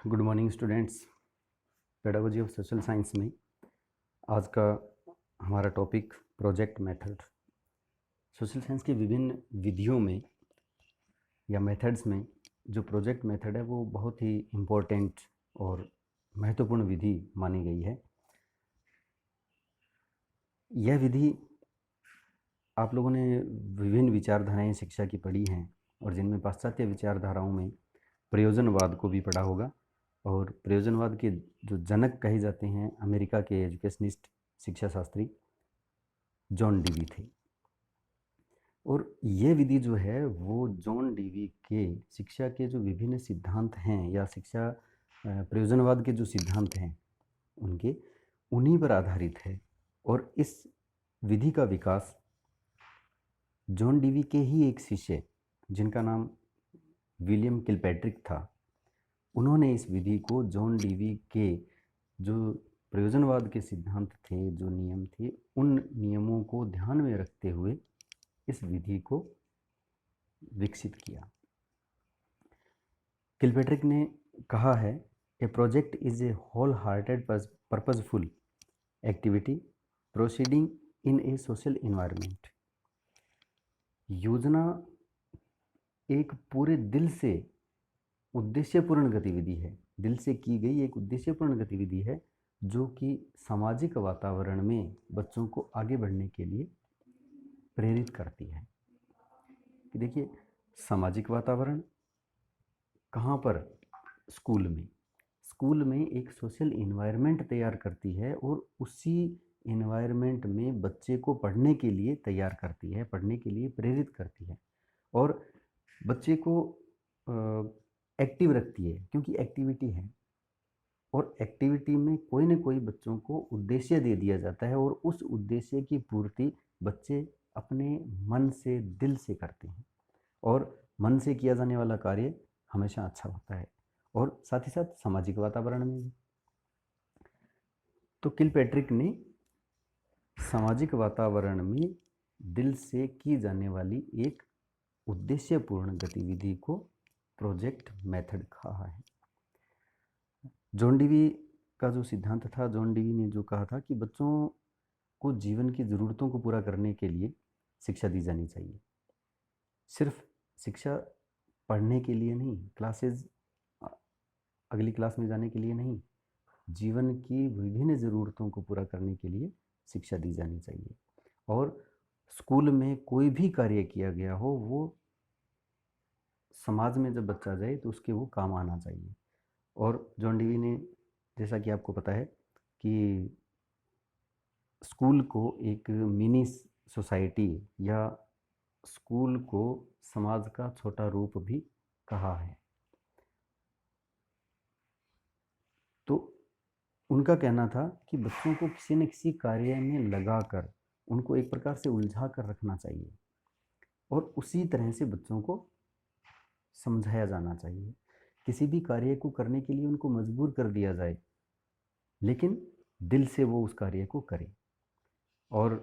Good morning students. Pedagogy of social science में आज का हमारा topic project method. Social science की विभिन्न विधियों में या मेथड्स में जो प्रोजेक्ट मेथड है वो बहुत ही इम्पोर्टेंट और महत्वपूर्ण विधि मानी गई है। यह विधि आप लोगों ने विभिन्न विचारधाराएं शिक्षा की पढ़ी हैं और जिनमें पाश्चात्य विचारधाराओं में प्रयोजनवाद को भी पढ़ा होगा। और प्रयोजनवाद के जो जनक कहे जाते हैं अमेरिका के एजुकेशनिस्ट शिक्षा शास्त्री जॉन डीवी थे। और ये विधि जो है वो जॉन डीवी के शिक्षा के जो विभिन्न सिद्धांत हैं या शिक्षा प्रयोजनवाद के जो सिद्धांत हैं उन्हीं पर आधारित है। और इस विधि का विकास जॉन डीवी के ही एक शिष्य जिनका नाम विलियम किलपैट्रिक था, उन्होंने इस विधि को जॉन डीवी के जो प्रयोजनवाद के सिद्धांत थे, जो नियम थे, उन नियमों को ध्यान में रखते हुए इस विधि को विकसित किया। किलपैट्रिक ने कहा है, a project is a whole hearted purposeful activity proceeding in a social environment. योजना एक पूरे दिल से उद्देश्यपूर्ण गतिविधि है, दिल से की गई एक उद्देश्यपूर्ण गतिविधि है जो कि सामाजिक वातावरण में बच्चों को आगे बढ़ने के लिए प्रेरित करती है। कि देखिए, सामाजिक वातावरण कहाँ पर? स्कूल में एक सोशल इन्वायरमेंट तैयार करती है और उसी इन्वायरमेंट में बच्चे को पढ़ने के लिए तैयार करती है, पढ़ने के लिए प्रेरित करती है और बच्चे को एक्टिव रखती है, क्योंकि एक्टिविटी है और एक्टिविटी में कोई न कोई बच्चों को उद्देश्य दे दिया जाता है और उस उद्देश्य की पूर्ति बच्चे अपने मन से, दिल से करते हैं और मन से किया जाने वाला कार्य हमेशा अच्छा होता है और साथ ही साथ सामाजिक वातावरण में भी। तो किलपैट्रिक ने सामाजिक वातावरण में दिल से की जाने वाली एक उद्देश्यपूर्ण गतिविधि को प्रोजेक्ट मेथड कहा है। जॉन डीवी का जो सिद्धांत था, जॉन डीवी ने जो कहा था कि बच्चों को जीवन की ज़रूरतों को पूरा करने के लिए शिक्षा दी जानी चाहिए। सिर्फ शिक्षा पढ़ने के लिए नहीं, क्लासेस अगली क्लास में जाने के लिए नहीं, जीवन की विभिन्न ज़रूरतों को पूरा करने के लिए शिक्षा दी जानी चाहिए। और स्कूल में कोई भी कार्य किया गया हो वो समाज में जब बच्चा जाए तो उसके वो काम आना चाहिए। और जॉन डीवी ने, जैसा कि आपको पता है, कि स्कूल को एक मिनी सोसाइटी या स्कूल को समाज का छोटा रूप भी कहा है। तो उनका कहना था कि बच्चों को किसी न किसी कार्य में लगाकर उनको एक प्रकार से उलझा कर रखना चाहिए और उसी तरह से बच्चों को समझाया जाना चाहिए। किसी भी कार्य को करने के लिए उनको मजबूर कर दिया जाए, लेकिन दिल से वो उस कार्य को करे। और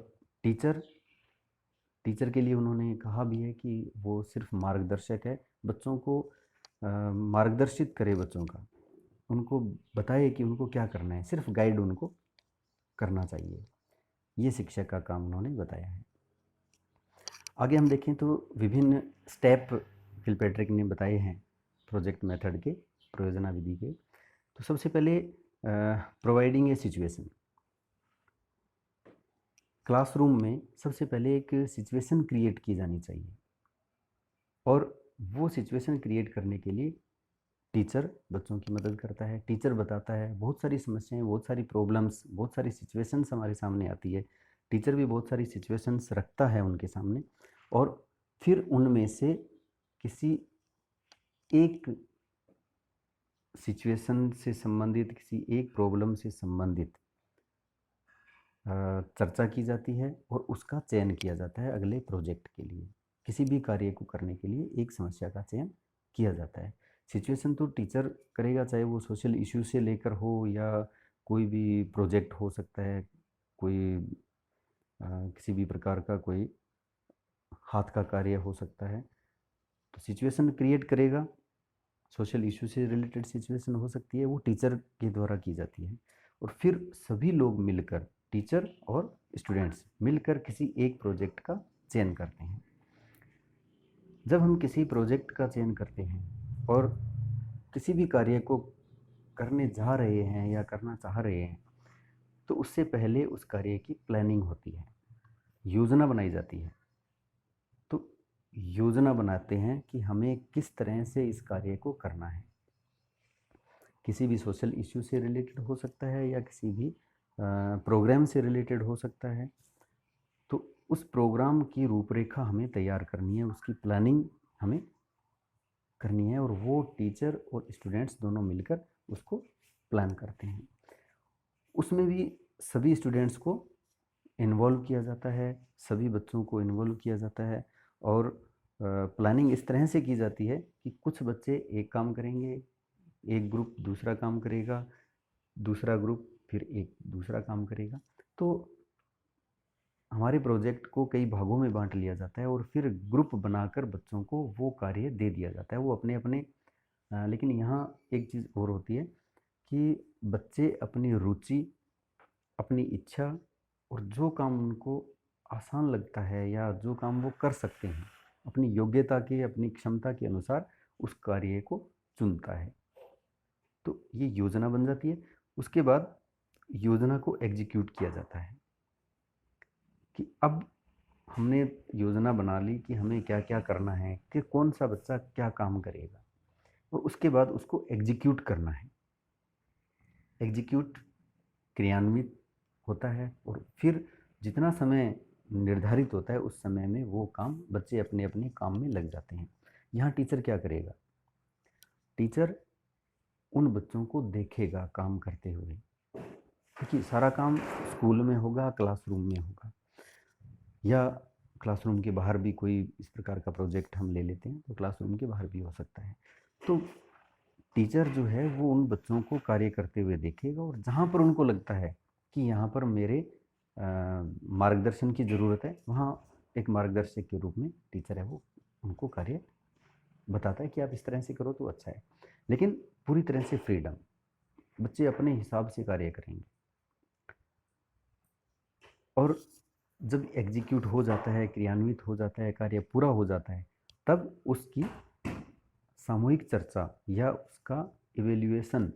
टीचर के लिए उन्होंने कहा भी है कि वो सिर्फ मार्गदर्शक है, बच्चों को मार्गदर्शित करे, बच्चों का उनको बताए कि उनको क्या करना है, सिर्फ गाइड उनको करना चाहिए। ये शिक्षक का काम उन्होंने बताया है। आगे हम देखें तो विभिन्न स्टेप किलपैट्रिक ने बताए हैं प्रोजेक्ट मेथड के, प्रयोजना विधि के। तो सबसे पहले प्रोवाइडिंग ए सिचुएशन। क्लासरूम में सबसे पहले एक सिचुएशन क्रिएट की जानी चाहिए और वो सिचुएशन क्रिएट करने के लिए टीचर बच्चों की मदद करता है। टीचर बताता है, बहुत सारी समस्याएं, बहुत सारी प्रॉब्लम्स, बहुत सारी सिचुएशंस हमारे सामने आती है। टीचर भी बहुत सारी सिचुएशंस रखता है उनके सामने और फिर उनमें से किसी एक सिचुएशन से संबंधित, किसी एक प्रॉब्लम से संबंधित चर्चा की जाती है और उसका चयन किया जाता है अगले प्रोजेक्ट के लिए। किसी भी कार्य को करने के लिए एक समस्या का चयन किया जाता है। सिचुएशन तो टीचर करेगा, चाहे वो सोशल इश्यू से लेकर हो या कोई भी प्रोजेक्ट हो सकता है, कोई किसी भी प्रकार का कोई हाथ का कार्य हो सकता है। तो सिचुएशन क्रिएट करेगा सोशल इशू से रिलेटेड सिचुएशन हो सकती है, वो टीचर के द्वारा की जाती है। और फिर सभी लोग मिलकर, टीचर और स्टूडेंट्स मिलकर किसी एक प्रोजेक्ट का चयन करते हैं। जब हम किसी प्रोजेक्ट का चयन करते हैं और किसी भी कार्य को करने जा रहे हैं या करना चाह रहे हैं, तो उससे पहले उस कार्य की प्लानिंग होती है, योजना बनाई जाती है। तो योजना बनाते हैं कि हमें किस तरह से इस कार्य को करना है। किसी भी सोशल इश्यू से रिलेटेड हो सकता है या किसी भी प्रोग्राम से रिलेटेड हो सकता है। तो उस प्रोग्राम की रूपरेखा हमें तैयार करनी है, उसकी प्लानिंग हमें करनी है, और वो टीचर और स्टूडेंट्स दोनों मिलकर उसको प्लान करते हैं। उसमें भी सभी स्टूडेंट्स को इन्वॉल्व किया जाता है, सभी बच्चों को इन्वॉल्व किया जाता है। और प्लानिंग इस तरह से की जाती है कि कुछ बच्चे एक काम करेंगे, एक ग्रुप दूसरा काम करेगा, दूसरा ग्रुप फिर एक दूसरा काम करेगा। तो हमारे प्रोजेक्ट को कई भागों में बांट लिया जाता है और फिर ग्रुप बनाकर बच्चों को वो कार्य दे दिया जाता है, वो अपने अपने। लेकिन यहाँ एक चीज़ और होती है कि बच्चे अपनी रुचि, अपनी इच्छा और जो काम उनको आसान लगता है या जो काम वो कर सकते हैं, अपनी योग्यता के, अपनी क्षमता के अनुसार उस कार्य को चुनता है। तो ये योजना बन जाती है। उसके बाद योजना को एग्जीक्यूट किया जाता है कि अब हमने योजना बना ली कि हमें क्या क्या करना है, कि कौन सा बच्चा क्या काम करेगा, और उसके बाद उसको एग्जीक्यूट करना है। एग्जीक्यूट क्रियान्वित होता है और फिर जितना समय निर्धारित होता है उस समय में वो काम बच्चे अपने अपने काम में लग जाते हैं। यहाँ टीचर क्या करेगा? टीचर उन बच्चों को देखेगा काम करते हुए, क्योंकि सारा काम स्कूल में होगा, क्लासरूम में होगा, या क्लासरूम के बाहर भी कोई इस प्रकार का प्रोजेक्ट हम ले लेते हैं तो क्लासरूम के बाहर भी हो सकता है। तो टीचर जो है वो उन बच्चों को कार्य करते हुए देखेगा, और जहाँ पर उनको लगता है कि यहाँ पर मेरे मार्गदर्शन की ज़रूरत है, वहाँ एक मार्गदर्शक के रूप में टीचर है वो उनको कार्य बताता है कि आप इस तरह से करो तो अच्छा है। लेकिन पूरी तरह से फ्रीडम, बच्चे अपने हिसाब से कार्य करेंगे। और जब एग्जीक्यूट हो जाता है, क्रियान्वित हो जाता है, कार्य पूरा हो जाता है, तब उसकी सामूहिक चर्चा या उसका इवेल्युएशन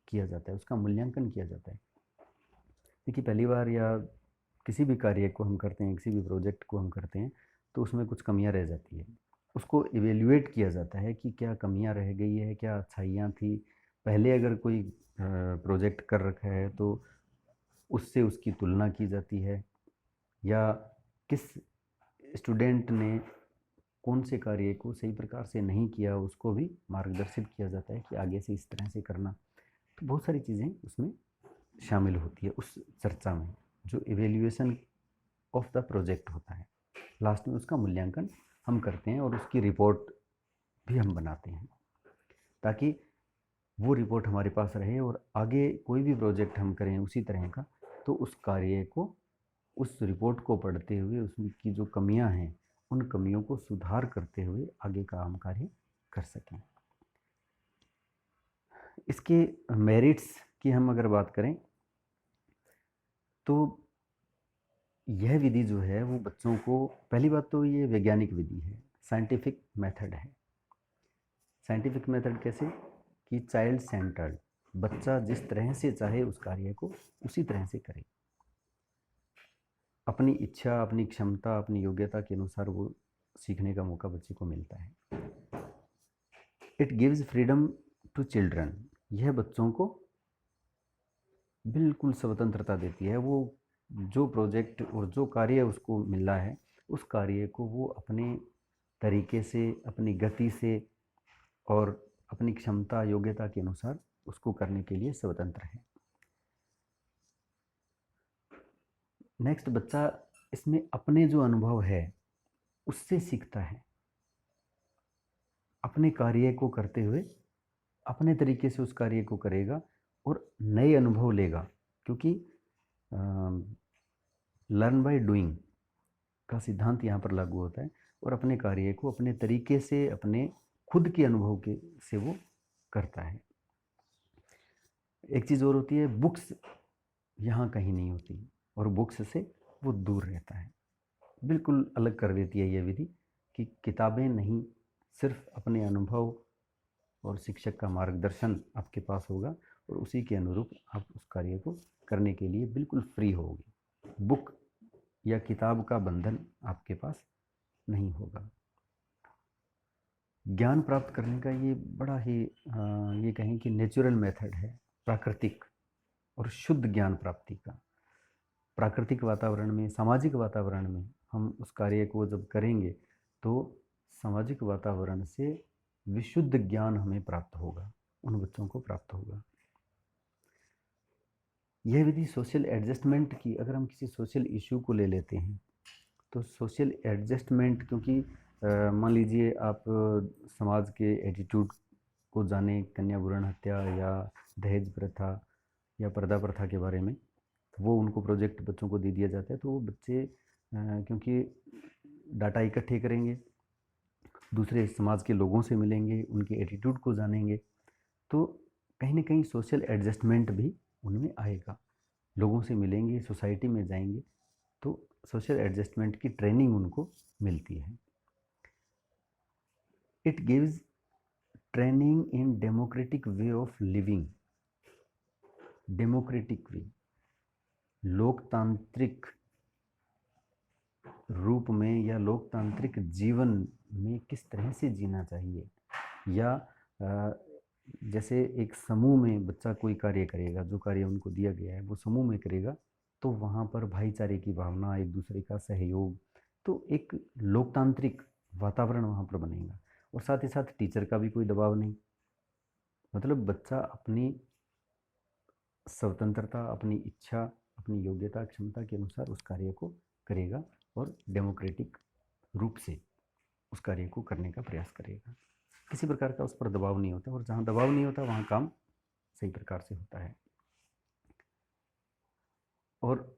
किया जाता है, उसका मूल्यांकन किया जाता है। देखिए, पहली बार या किसी भी कार्य को हम करते हैं, किसी भी प्रोजेक्ट को हम करते हैं, तो उसमें कुछ कमियां रह जाती है। उसको इवेल्युएट किया जाता है कि क्या कमियां रह गई है, क्या अच्छाइयाँ थी। पहले अगर कोई प्रोजेक्ट कर रखा है तो उससे उसकी तुलना की जाती है, या किस स्टूडेंट ने कौन से कार्य को सही प्रकार से नहीं किया उसको भी मार्गदर्शित किया जाता है कि आगे से इस तरह से करना। तो बहुत सारी चीज़ें उसमें शामिल होती है उस चर्चा में, जो इवेल्युएशन ऑफ द प्रोजेक्ट होता है। लास्ट में उसका मूल्यांकन हम करते हैं और उसकी रिपोर्ट भी हम बनाते हैं, ताकि वो रिपोर्ट हमारे पास रहे और आगे कोई भी प्रोजेक्ट हम करें उसी तरह का, तो उस कार्य को, उस रिपोर्ट को पढ़ते हुए उसकी जो कमियां हैं उन कमियों को सुधार करते हुए आगे का हम कार्य कर सकें। इसके मेरिट्स की हम अगर बात करें तो यह विधि जो है वो बच्चों को, पहली बात तो ये वैज्ञानिक विधि है, साइंटिफिक मेथड है। साइंटिफिक मेथड कैसे? कि चाइल्ड सेंटर्ड, बच्चा जिस तरह से चाहे उस कार्य को उसी तरह से करे, अपनी इच्छा, अपनी क्षमता, अपनी योग्यता के अनुसार वो सीखने का मौका बच्चे को मिलता है। It gives freedom to children, यह बच्चों को बिल्कुल स्वतंत्रता देती है। वो जो प्रोजेक्ट और जो कार्य उसको मिल रहा है उस कार्य को वो अपने तरीके से, अपनी गति से और अपनी क्षमता, योग्यता के अनुसार उसको करने के लिए स्वतंत्र है। नेक्स्ट, बच्चा इसमें अपने जो अनुभव है उससे सीखता है, अपने कार्य को करते हुए अपने तरीके से उस कार्य को करेगा और नए अनुभव लेगा, क्योंकि लर्न बाय डूइंग का सिद्धांत यहाँ पर लागू होता है। और अपने कार्य को अपने तरीके से, अपने खुद के अनुभव के से वो करता है। एक चीज़ और होती है, बुक्स यहाँ कहीं नहीं होती और बुक्स से वो दूर रहता है। बिल्कुल अलग कर देती है ये विधि कि किताबें नहीं, सिर्फ अपने अनुभव और शिक्षक का मार्गदर्शन आपके पास होगा और उसी के अनुरूप आप उस कार्य को करने के लिए बिल्कुल फ्री होगी। बुक या किताब का बंधन आपके पास नहीं होगा। ज्ञान प्राप्त करने का ये बड़ा ही ये कहें कि नेचुरल मेथड है, प्राकृतिक और शुद्ध ज्ञान प्राप्ति का। प्राकृतिक वातावरण में, सामाजिक वातावरण में हम उस कार्य को जब करेंगे तो सामाजिक वातावरण से विशुद्ध ज्ञान हमें प्राप्त होगा, उन बच्चों को प्राप्त होगा। यह विधि सोशल एडजस्टमेंट की, अगर हम किसी सोशल इशू को ले लेते हैं तो सोशल एडजस्टमेंट, क्योंकि मान लीजिए आप समाज के एटीट्यूड को जाने, कन्या भ्रूण हत्या या दहेज प्रथा या पर्दा प्रथा के बारे में, तो वो उनको प्रोजेक्ट बच्चों को दे दिया जाता है। तो वो बच्चे क्योंकि डाटा इकट्ठे करेंगे, दूसरे समाज के लोगों से मिलेंगे, उनके एटीट्यूड को जानेंगे, तो कहीं ना कहीं सोशल एडजस्टमेंट भी उनमें आएगा। लोगों से मिलेंगे, सोसाइटी में जाएंगे, तो सोशल एडजस्टमेंट की ट्रेनिंग उनको मिलती है। It gives training in democratic way of living. Democratic वे, लोकतांत्रिक रूप में या लोकतांत्रिक जीवन में किस तरह से जीना चाहिए, या जैसे एक समूह में बच्चा कोई कार्य करेगा, जो कार्य उनको दिया गया है वो समूह में करेगा, तो वहाँ पर भाईचारे की भावना, एक दूसरे का सहयोग, तो एक लोकतांत्रिक वातावरण वहाँ पर बनेगा। और साथ ही साथ टीचर का भी कोई दबाव नहीं, मतलब बच्चा अपनी स्वतंत्रता, अपनी इच्छा, अपनी योग्यता, क्षमता के अनुसार उस कार्य को करेगा और डेमोक्रेटिक रूप से उस कार्य को करने का प्रयास करेगा। किसी प्रकार का उस पर दबाव नहीं होता, और जहाँ दबाव नहीं होता वहाँ काम सही प्रकार से होता है। और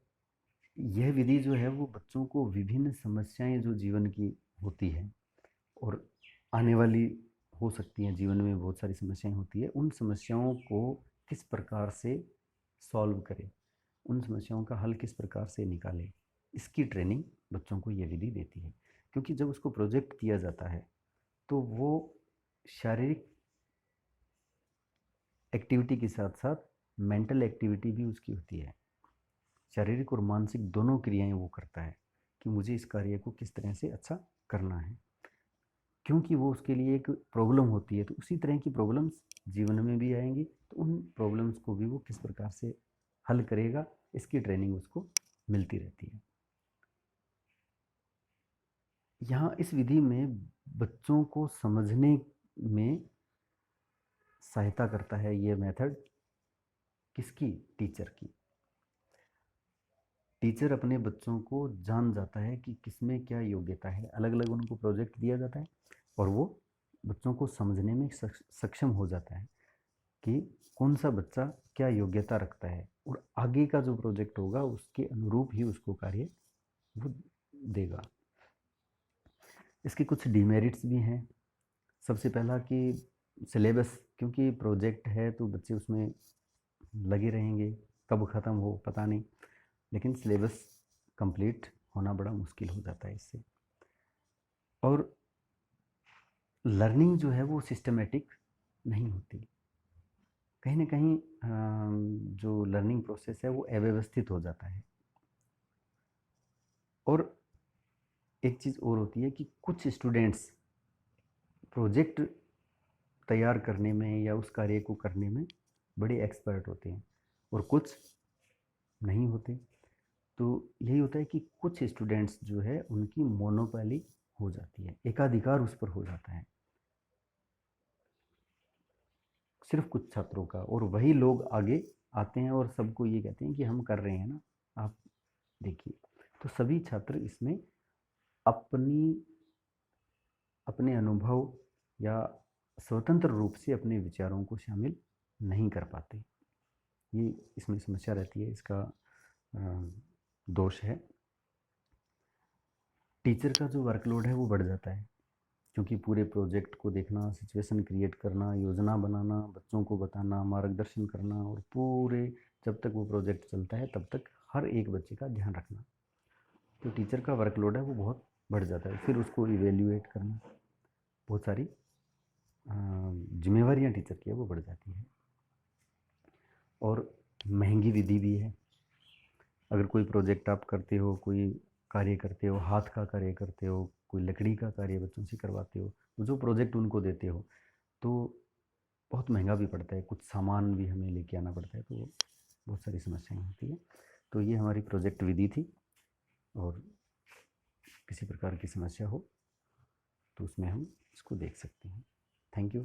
यह विधि जो है वो बच्चों को विभिन्न समस्याएं जो जीवन की होती है और आने वाली हो सकती हैं, जीवन में बहुत सारी समस्याएं होती है, उन समस्याओं को किस प्रकार से सॉल्व करें, उन समस्याओं का हल किस प्रकार से निकालें, इसकी ट्रेनिंग बच्चों को ये विधि देती है। क्योंकि जब उसको प्रोजेक्ट दिया जाता है तो वो शारीरिक एक्टिविटी के साथ साथ मेंटल एक्टिविटी भी उसकी होती है। शारीरिक और मानसिक दोनों क्रियाएं वो करता है कि मुझे इस कार्य को किस तरह से अच्छा करना है, क्योंकि वो उसके लिए एक प्रॉब्लम होती है। तो उसी तरह की प्रॉब्लम्स जीवन में भी आएंगी, तो उन प्रॉब्लम्स को भी वो किस प्रकार से हल करेगा, इसकी ट्रेनिंग उसको मिलती रहती है। यहाँ इस विधि में बच्चों को समझने में सहायता करता है ये मेथड, किसकी? टीचर की। टीचर अपने बच्चों को जान जाता है कि किसमें क्या योग्यता है, अलग अलग उनको प्रोजेक्ट दिया जाता है और वो बच्चों को समझने में सक्षम हो जाता है कि कौन सा बच्चा क्या योग्यता रखता है, और आगे का जो प्रोजेक्ट होगा उसके अनुरूप ही उसको कार्य वो देगा। इसके कुछ डिमेरिट्स भी हैं। सबसे पहला कि सिलेबस, क्योंकि प्रोजेक्ट है तो बच्चे उसमें लगे रहेंगे, कब ख़त्म हो पता नहीं, लेकिन सिलेबस कंप्लीट होना बड़ा मुश्किल हो जाता है इससे। और लर्निंग जो है वो सिस्टमेटिक नहीं होती, कहीं ना कहीं जो लर्निंग प्रोसेस है वो अव्यवस्थित हो जाता है। और एक चीज़ और होती है कि कुछ स्टूडेंट्स प्रोजेक्ट तैयार करने में या उस कार्य को करने में बड़े एक्सपर्ट होते हैं और कुछ नहीं होते। तो यही होता है कि कुछ स्टूडेंट्स जो है उनकी मोनोपोली हो जाती है, एकाधिकार उस पर हो जाता है सिर्फ कुछ छात्रों का, और वही लोग आगे आते हैं और सबको ये कहते हैं कि हम कर रहे हैं ना, आप देखिए। तो सभी छात्र इसमें अपने अनुभव या स्वतंत्र रूप से अपने विचारों को शामिल नहीं कर पाते। ये इसमें समस्या रहती है, इसका दोष है। टीचर का जो वर्कलोड है वो बढ़ जाता है, क्योंकि पूरे प्रोजेक्ट को देखना, सिचुएशन क्रिएट करना, योजना बनाना, बच्चों को बताना, मार्गदर्शन करना, और पूरे जब तक वो प्रोजेक्ट चलता है तब तक हर एक बच्चे का ध्यान रखना, तो टीचर का वर्कलोड है वो बहुत बढ़ जाता है। फिर उसको इवेल्युएट करना, बहुत सारी जिम्मेवारियाँ टीचर की है वो बढ़ जाती है। और महंगी विधि भी है। अगर कोई प्रोजेक्ट आप करते हो, कोई कार्य करते हो, हाथ का कार्य करते हो, कोई लकड़ी का कार्य बच्चों से करवाते हो, तो जो प्रोजेक्ट उनको देते हो तो बहुत महंगा भी पड़ता है, कुछ सामान भी हमें लेके आना पड़ता है, तो बहुत सारी समस्याएं होती है। तो ये हमारी प्रोजेक्ट विधि थी, और किसी प्रकार की समस्या हो तो उसमें हम इसको देख सकते हैं। Thank you.